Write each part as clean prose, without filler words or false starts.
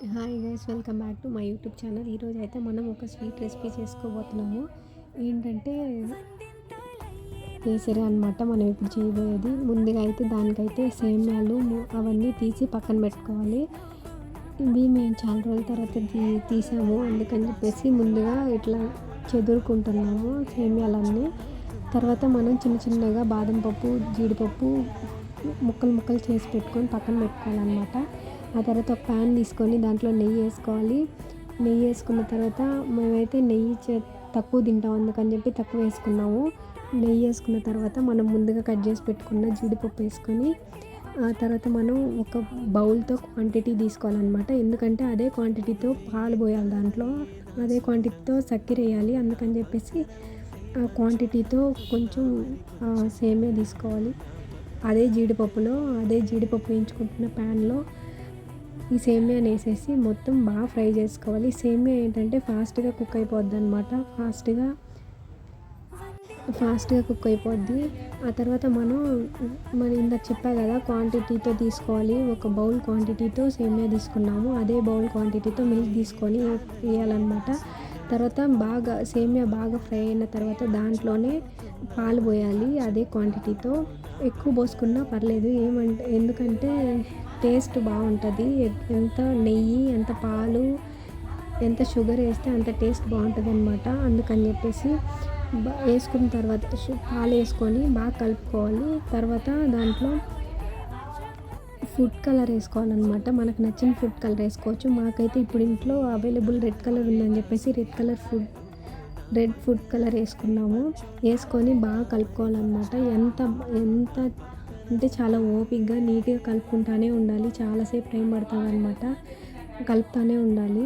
Hi guys, welcome back to my YouTube channel. ఈరోజు అయితే మనం ఒక స్వీట్ రెసిపీ చేసుకోబోతున్నాము. ఏంటంటే కేసరి అనమాట మనం ఇప్పుడు చేయబోయేది. ముందుగా అయితే దానికైతే సేమ్యాలు అవన్నీ తీసి పక్కన పెట్టుకోవాలి. ఇవి మేము చాలా రోజుల తర్వాత తీసాము, అందుకని చెప్పేసి ముందుగా ఇట్లా చెదురుకుంటున్నాము సేమ్యాలన్నీ. తర్వాత మనం చిన్న చిన్నగా బాదం పప్పు, జీడిపప్పు ముక్కలు ముక్కలు చేసి పెట్టుకొని పక్కన పెట్టుకోవాలన్నమాట. ఆ తర్వాత ఒక ప్యాన్ తీసుకొని దాంట్లో నెయ్యి వేసుకోవాలి. నెయ్యి వేసుకున్న తర్వాత మేమైతే నెయ్యి తక్కువ తింటాం, అందుకని చెప్పి తక్కువ వేసుకున్నాము. నెయ్యి వేసుకున్న తర్వాత మనం ముందుగా కట్ చేసి పెట్టుకున్న జీడిపప్పు వేసుకొని ఆ తర్వాత మనం ఒక బౌల్తో క్వాంటిటీ తీసుకోవాలన్నమాట. ఎందుకంటే అదే క్వాంటిటీతో పాలు పోయాలి, దాంట్లో అదే క్వాంటిటీతో చక్కెర వేయాలి. అందుకని చెప్పేసి ఆ క్వాంటిటీతో కొంచెం సేమియా తీసుకోవాలి. అదే జీడిపప్పు వేయించుకుంటున్న ప్యాన్లో ఈ సేమియాని వేసేసి మొత్తం బాగా ఫ్రై చేసుకోవాలి. సేమియా ఏంటంటే ఫాస్ట్గా కుక్ అయిపోద్ది అనమాట. ఫాస్ట్గా కుక్ అయిపోద్ది. ఆ తర్వాత మనం ఇందాక చెప్పా కదా, క్వాంటిటీతో తీసుకోవాలి. ఒక బౌల్ క్వాంటిటీతో సేమియా తీసుకున్నాము, అదే బౌల్ క్వాంటిటీతో మిల్క్ తీసుకొని వేయాలన్నమాట. తర్వాత సేమియా బాగా ఫ్రై అయిన తర్వాత దాంట్లోనే పాలు పోయాలి. అదే క్వాంటిటీతో ఎక్కువ పోసుకున్నా పర్లేదు, ఎందుకంటే టేస్ట్ బాగుంటుంది. ఎంత నెయ్యి, ఎంత పాలు, ఎంత షుగర్ వేస్తే అంత టేస్ట్ బాగుంటుంది అనమాట. అందుకని చెప్పేసి వేసుకున్న తర్వాత పాలు వేసుకొని బాగా కలుపుకోవాలి. తర్వాత దాంట్లో ఫుడ్ కలర్ వేసుకోవాలన్నమాట. మనకు నచ్చిన ఫుడ్ కలర్ వేసుకోవచ్చు. మాకైతే ఇప్పుడు ఇంట్లో అవైలబుల్ రెడ్ కలర్ ఉందని చెప్పేసి రెడ్ ఫుడ్ కలర్ వేసుకున్నాము. వేసుకొని బాగా కలుపుకోవాలన్నమాట. ఎంత ఎంత అంటే చాలా ఓపిక్గా నీట్గా కలుపుకుంటూనే ఉండాలి. చాలాసేపు టైం పడుతుంది అనమాట, కలుపుతూనే ఉండాలి.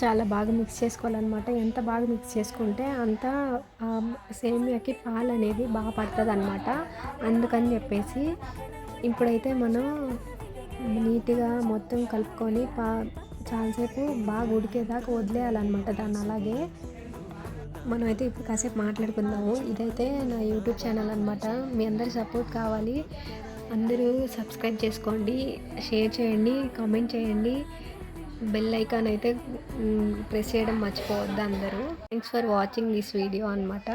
చాలా బాగా మిక్స్ చేసుకోవాలన్నమాట. ఎంత బాగా మిక్స్ చేసుకుంటే అంత సేమియాకి పాలు అనేది బాగా పడుతుంది అనమాట. అందుకని చెప్పేసి ఇప్పుడైతే మనం నీట్గా మొత్తం కలుపుకొని చాలాసేపు బాగా ఉడికేదాకా వదిలేయాలన్నమాట దాన్ని. అలాగే మనమైతే ఇప్పుడు కాసేపు మాట్లాడుకుందాము. ఇదైతే నా యూట్యూబ్ ఛానల్ అనమాట. మీ అందరి సపోర్ట్ కావాలి. అందరూ సబ్స్క్రైబ్ చేసుకోండి, షేర్ చేయండి, కామెంట్ చేయండి. బెల్ ఐకాన్ అయితే ప్రెస్ చేయడం మర్చిపోవద్దు అందరూ. Thanks for watching this video అనమాట.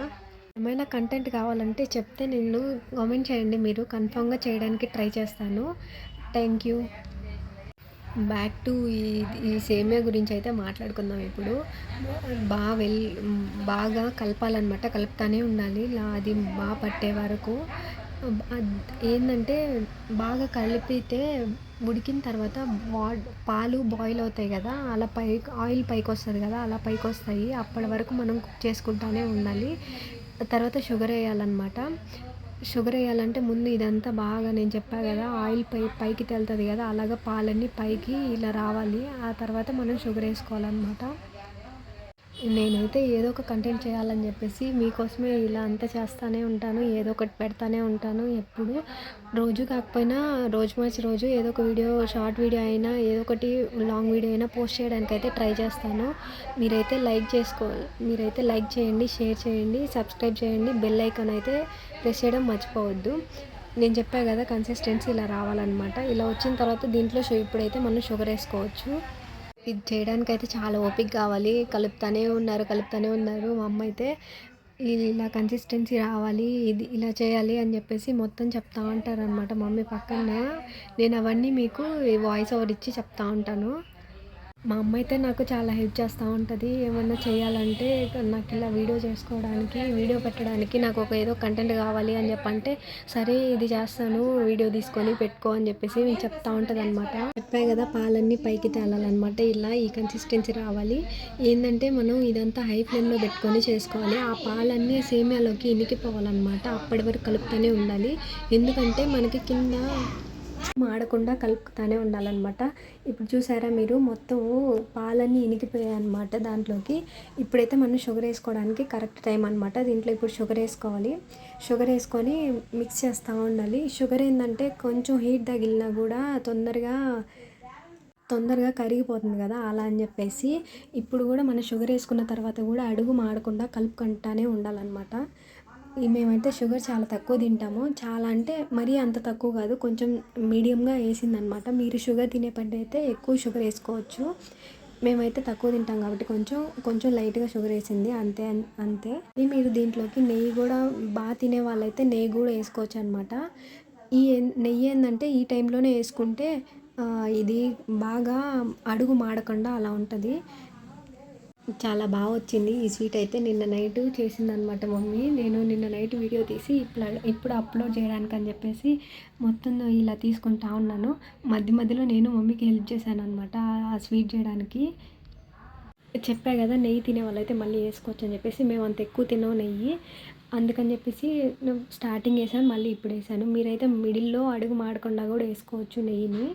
ఏమైనా కంటెంట్ కావాలంటే చెప్తే నేను కామెంట్ చేయండి, మీరు కన్ఫామ్గా చేయడానికి ట్రై చేస్తాను. Thank you. బ్యాక్ టు ఈ సేమియా గురించి అయితే మాట్లాడుకుందాం ఇప్పుడు. బాగా కలపాలన్నమాట, కలుపుతూనే ఉండాలి అది బాగా పట్టే వరకు. ఏంటంటే బాగా కలిపితే ఉడికిన తర్వాత పాలు బాయిల్ అవుతాయి కదా, అలా ఆయిల్ పైకి వస్తుంది కదా, అలా పైకి వస్తాయి. అప్పటి వరకు మనం కుక్ చేసుకుంటూనే ఉండాలి. తర్వాత షుగర్ వేయాలన్నమాట. షుగర్ వేయాలంటే ముందు ఇదంతా బాగా, నేను చెప్పా కదా, ఆయిల్ పైకి తేలుతుంది కదా, అలాగా పాలన్నీ పైకి ఇలా రావాలి. ఆ తర్వాత మనం షుగర్ వేసుకోవాలన్నమాట. నేనైతే ఏదో ఒక కంటెంట్ చేయాలని చెప్పేసి మీకోసమే ఇలా అంతా చేస్తూనే ఉంటాను, ఏదో ఒకటి పెడతానే ఉంటాను. ఎప్పుడు రోజు కాకపోయినా రోజు మార్చి రోజు ఏదో ఒక వీడియో, షార్ట్ వీడియో అయినా ఏదో ఒకటి లాంగ్ వీడియో అయినా పోస్ట్ చేయడానికి అయితే ట్రై చేస్తాను. మీరైతే లైక్ చేయండి, షేర్ చేయండి, సబ్స్క్రైబ్ చేయండి, బెల్ ఐకాన్ అయితే ప్రెస్ చేయడం మర్చిపోవద్దు. నేను చెప్పా కదా, కన్సిస్టెన్సీ ఇలా రావాలన్నమాట. ఇలా వచ్చిన తర్వాత దీంట్లో ఇప్పుడైతే మనం షుగర్ వేసుకోవచ్చు. ఇది చేయడానికైతే చాలా ఓపిక కావాలి. కలుపుతూనే ఉన్నారు మా అమ్మ అయితే. ఇలా కన్సిస్టెన్సీ రావాలి, ఇది ఇలా చేయాలి అని చెప్పేసి మొత్తం చెప్తా ఉంటారనమాట మమ్మీ పక్కన. నేను అవన్నీ మీకు వాయిస్ ఓవర్ ఇచ్చి చెప్తా ఉంటాను. మా అమ్మ అయితే నాకు చాలా హెల్ప్ చేస్తూ ఉంటుంది. ఏమన్నా చేయాలంటే నాకు ఇలా వీడియో పెట్టడానికి నాకు ఏదో కంటెంట్ కావాలి అని చెప్పంటే, సరే ఇది చేస్తాను, వీడియో తీసుకొని పెట్టుకో అని చెప్పేసి నేను చెప్తా ఉంటుంది అనమాట. చెప్పాయి కదా, పాలన్నీ పైకి తేలాలన్నమాట. ఇలా ఈ కన్సిస్టెన్సీ రావాలి. ఏంటంటే మనం ఇదంతా హై ఫ్లేమ్లో పెట్టుకొని చేసుకోవాలి. ఆ పాలన్నీ సేమియాలోకి ఇనికిపోవాలన్నమాట. అప్పటి వరకు కలుపుతూనే ఉండాలి. ఎందుకంటే మనకి కింద మాడకుండా కలుపుతూనే ఉండాలన్నమాట. ఇప్పుడు చూసారా మీరు, మొత్తం పాలన్నీ ఇనికిపోయాయి అన్నమాట దాంట్లోకి. ఇప్పుడైతే మనం షుగర్ వేసుకోవడానికి కరెక్ట్ టైం అనమాట. దీంట్లో ఇప్పుడు షుగర్ వేసుకోవాలి. షుగర్ వేసుకొని మిక్స్ చేస్తూ ఉండాలి. షుగర్ ఏంటంటే కొంచెం హీట్ తగిలినా కూడా తొందరగా కరిగిపోతుంది కదా, అలా అని చెప్పేసి ఇప్పుడు కూడా మనం షుగర్ వేసుకున్న తర్వాత కూడా అడుగు మాడకుండా కలుపుకుంటానే ఉండాలన్నమాట. మేమైతే షుగర్ చాలా తక్కువ తింటాము. చాలా అంటే మరీ అంత తక్కువ కాదు. కొంచెం మీడియంగా వేసిందనమాట. మీరు షుగర్ తినే పట్టయితే ఎక్కువ షుగర్ వేసుకోవచ్చు. మేమైతే తక్కువ తింటాం కాబట్టి కొంచెం లైట్‌గా షుగర్ వేసింది. అంతే అంతే. మీరు దీంట్లోకి నెయ్యి కూడా బాగా తినే వాళ్ళైతే నెయ్యి కూడా వేసుకోవచ్చనమాట. నెయ్యి ఏందంటే ఈ టైంలోనే వేసుకుంటే ఇది బాగా అడుగు మాడకుండా అలా ఉంటది. చాలా బాగా వచ్చింది ఈ స్వీట్ అయితే. నిన్న నైట్ చేసిందనమాట మమ్మీ. నేను నిన్న నైట్ వీడియో తీసి ఇప్పుడు అప్లోడ్ చేయడానికి అని చెప్పేసి మొత్తం ఇలా తీసుకుంటా ఉన్నాను. మధ్య మధ్యలో నేను మమ్మీకి హెల్ప్ చేశాను అనమాట ఆ స్వీట్ చేయడానికి. చెప్పా కదా నెయ్యి తినే వాళ్ళైతే మళ్ళీ వేసుకోవచ్చు అని చెప్పేసి. మేము అంత ఎక్కువ తినము నెయ్యి, అందుకని చెప్పేసి స్టార్టింగ్ వేసాను, మళ్ళీ ఇప్పుడు వేసాను. మీరైతే మిడిల్లో అడుగు మాడకుండా కూడా వేసుకోవచ్చు నెయ్యిని.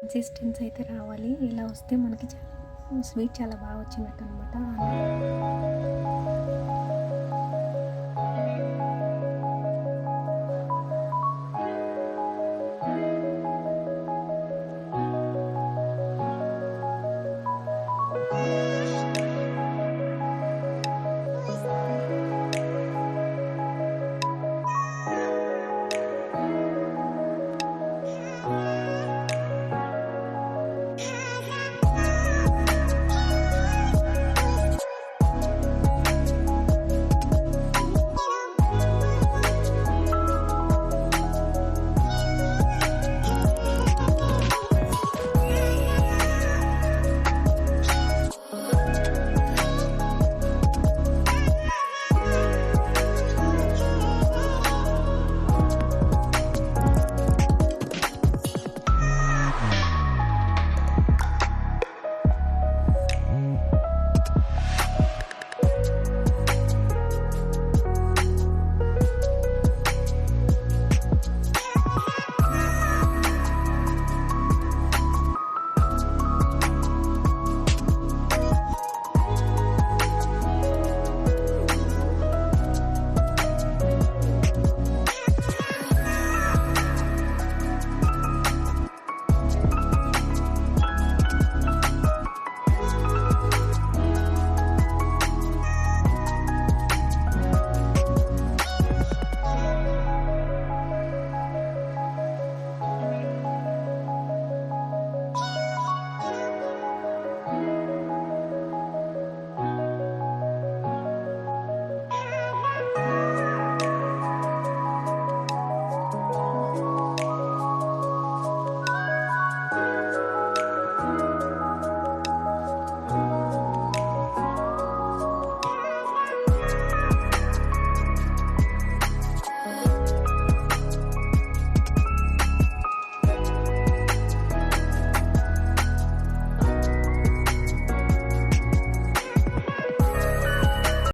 కన్సిస్టెన్సీ అయితే రావాలి. ఇలా వస్తే మనకి స్వీట్ చాలా బాగా వచ్చినట్టు అనమాట.